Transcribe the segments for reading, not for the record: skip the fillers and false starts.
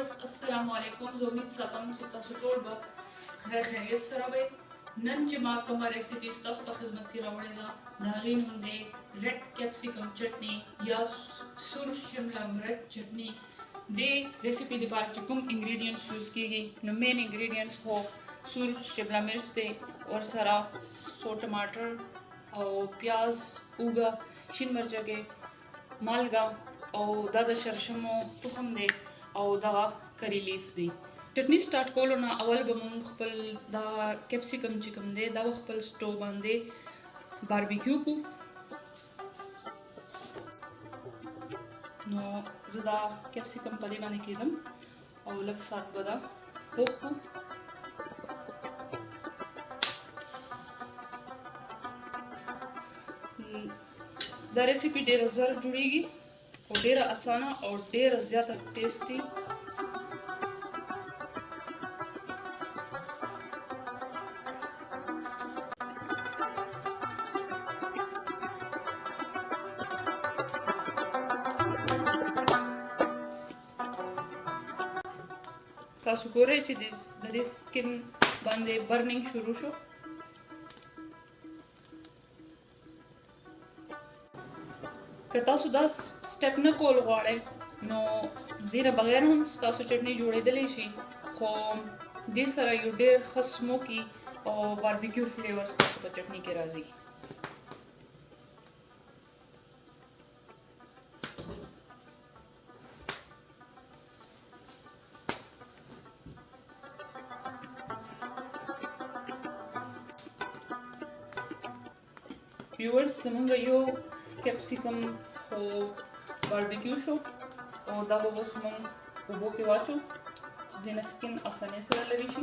व्यूअर्स अस्सलाम वालेकुम जो उम्मीद सातम چې تاسو ټول به خیر خیریت سره وي نن چې ما کومه ریسیپي تاسو ته خدمت کې راوړې ده د هغې نوم دی ریډ کیپسیکم چټني یا سور شمله مرچ چټني د ریسیپي لپاره چې کوم انګریډینټس یوز کیږي نو مین انګریډینټس هو سور شمله مرچ دی ورسره سو ټماټر او پیاز اوږه شین مرچکې مالګه او دا د شرشمو تخم دی او دا کری لیف دی چټنی سٹارټ کولو نه اول به مونږ خپل دا کیپسیکم چې کوم دی دا خپل سټو باندې باربیکیو کو نو زه دا کیپسیکم په دې باندې کېدم او لږ سات به دا پوخ کو دا ریسیپي ډېره زر جوړیږي او ډېره اسانه او ډېره زیاته ټیسټي تاسو ګورئ چې د دې سکن باندې برنینګ شروع شو که تاسو دا سټپ نه کول غواړئ نو دې نه بغیر هم تاسو چټني جوړېدلی شي خو دې سره یو ډېر ښه سموکي او باربیکیو فلیورز تاسو په چټني کې راځي व्यूअर्स زمونږ یو کیپسیکم او باربیکیو شو او دا به اوس مونږ اوبو کې واچو چې د نه سکن اسانۍ سره لرې شي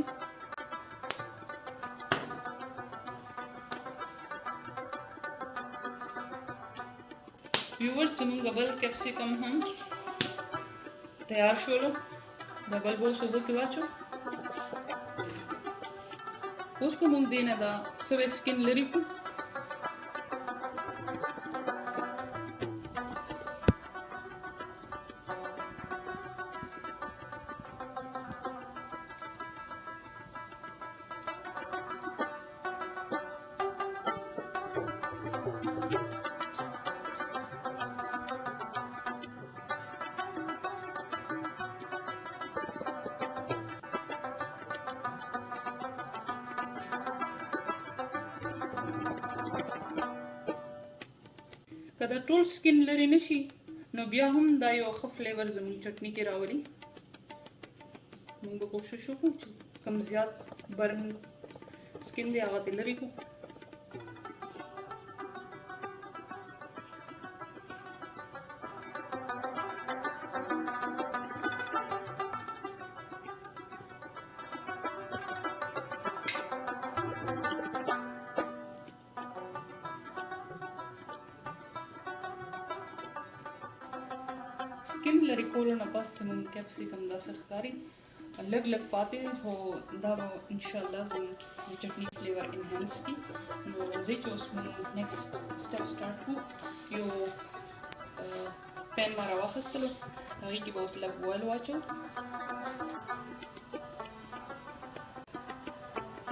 व्यूअर्स زمونږ بل کیپسیکم هم تیار شولو دا بل به اوس اوبو کې واچو اوس به مونږ دې نه دا سوی سکن لرې کړو که دا ټول سکن لرې نشي نو بیا هم دا یو ښه فلیور زموږ چټني کې راولي موږ به کوشش وکړو چې کم زیات برن سکن دی هغه ترې لرې کړو سکن لرې کولو نه پس زموږ کیپسیکم داسې ښکاري لږ لږ پاتې دی خو دا به انشاءالله زموږ د چټني فلیور انهانس کړي نو راځئ چې اوس موږ نیکسټ سټپ سټارټ کړو یو پین ما راواخیستلو هغې کې به اوس لږ اویل واچوو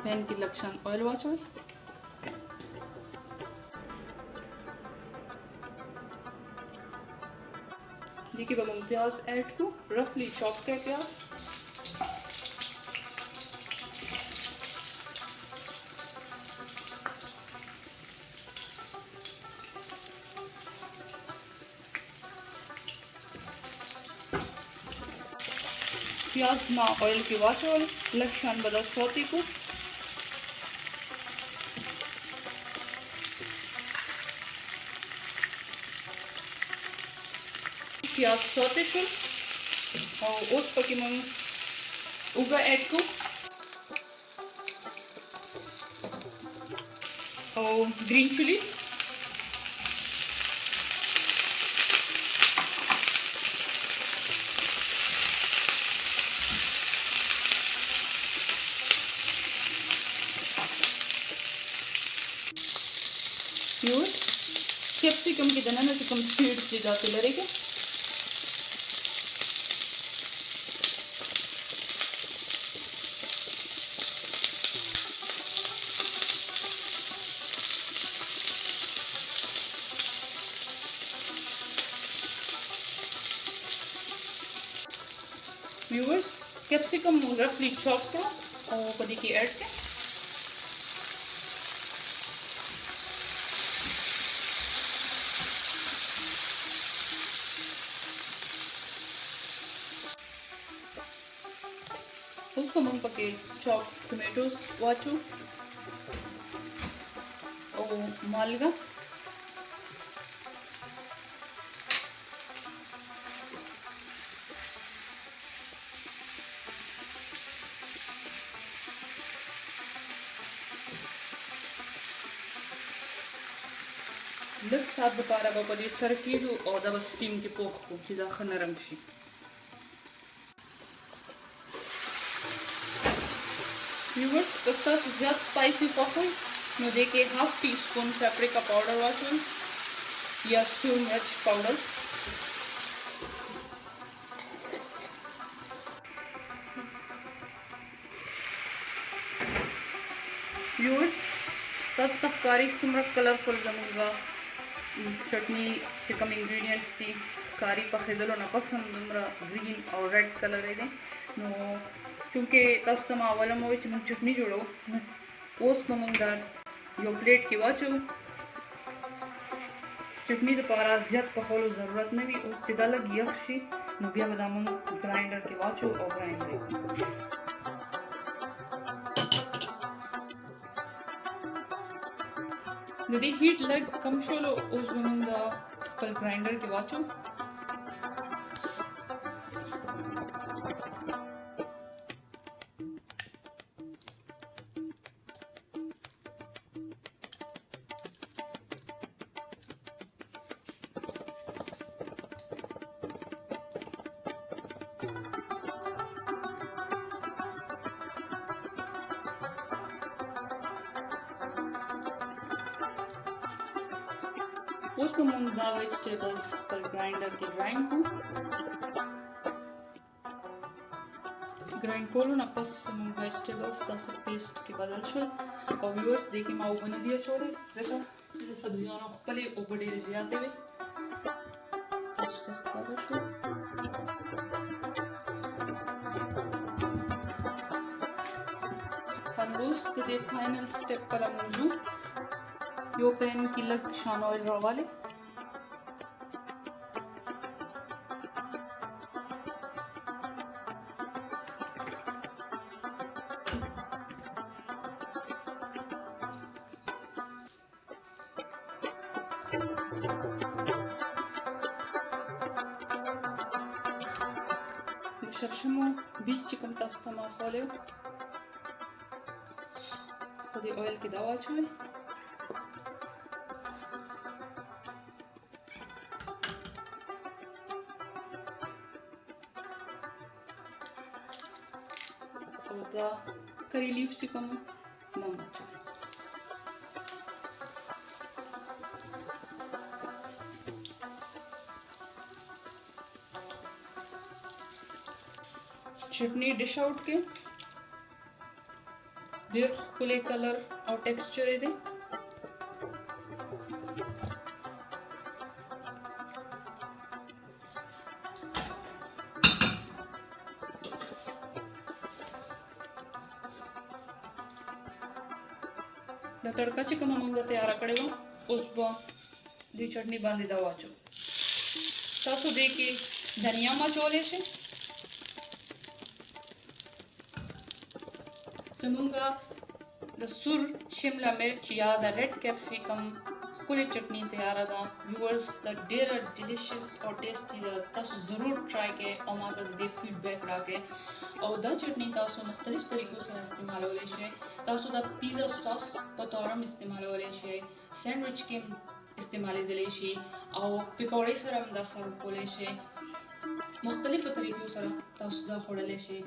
پین کې لږ شان اویل واچوئ دې کې به موږ پیاز ایډ کړو رفلی چاپ کړی پیاز پیاز ما اویل کې واچول لږ شان به دا سوتې کړو پیاز سوتې شول او اوس پکې موږ اوږه ایډ کړو او گرین چلی कैप्सिकम की दना से कम सीड्स दी जाती लरेगा व्यूअर्स कैप्सिकम रफली चॉप करो और पदी की ऐड के उसको हम पके चॉप टोमेटोज वाचू और मालगा लग साथ दोबारा बपदी सर की दो और दबा स्टीम के पोख को चीज़ा खनरम शी व्यूअर्स कस्ता ज़्यादा स्पाइसी पकोई नो देके half tea spoon paprika powder वाचून या सूर मिर्च पाउडर व्यूअर्स तफ्कारी सुमर कलरफुल जमूंगा चटनी चिकम इंग्रेडिएंट्स थी कारी पखेदलो ना पसंद दुमरा ग्रीन और रेड कलर है नो चूँकि तस्तमा अवलम हो चुम चटनी जोड़ो ओस ममंगदार यो प्लेट की वाचो चटनी तो पारा ज़्यादा पखोलो ज़रूरत नहीं भी उस तिदा लग यक्षी नुबिया बदामन ग्राइंडर के वाचो और ग्राइंडर यदि हीट लग कम शोलो उस ममंगा स्पल ग्राइंडर के वाचो उसको मुंदा वेजिटेबल्स पर ग्राइंडर के ग्राइंड को ग्राइंड करो ना पस वेजिटेबल्स दा सब पेस्ट के बदल शल और व्यूअर्स देखिए माँ बने दिया छोड़े जैसा चीज़ सब्जियाँ ना पले ऊपर डेरे ज़्यादा वे फनरोस दे फाइनल स्टेप पला मंजू यो पैन की लग शान ऑयल रवाले शर्षमो बीच चिकन तास्ता माफाले पदी ऑयल की दवा छुए करी लीफ चिकन दम चटनी डिश आउट के देर खुले कलर और टेक्सचर है दे तड़का चिकन मंगा तैयार करेगा उस बा दी चटनी बांधी दवा चो तासो देखी धनिया मचोले से समूंगा द सुर शिमला मिर्च या द रेड कैप्सिकम कुले चटनी तैयार दा व्यूअर्स द डेर डिलीशियस और टेस्टी तासो जरूर ट्राई के और माता दे फीडबैक राके और द चटनी तासो मुख्तलिफ तरीकों से इस्तेमाल होले शे तासो द पिज़्ज़ा सॉस पतौरम इस्तेमाल होले शे सैंडविच के इस्तेमाल दिले शे और पकौड़े सरम द सर्व होले शे मुख्तलिफ तरीकों से तासो द खोड़ले शे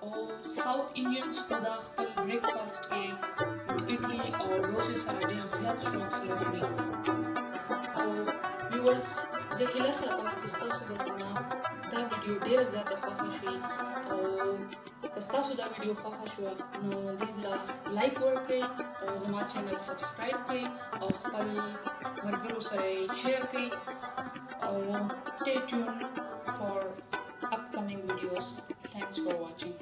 और साउथ इंडियंस को द खपल ब्रेकफास्ट के इडली और डोसे सर ढेर ज़्यादा शौक से रखनी और व्यूअर्स जहिला सातम जिस्ता सुबह समा दा वीडियो ढेर ज़्यादा ख़ुशी और कस्ता सुधा वीडियो ख़ुशवा नो दिला लाइक वर्क और जमा चैनल सब्सक्राइब कई और खपल मरगरों सरे शेयर कई और stay tune for upcoming videos Thanks for watching.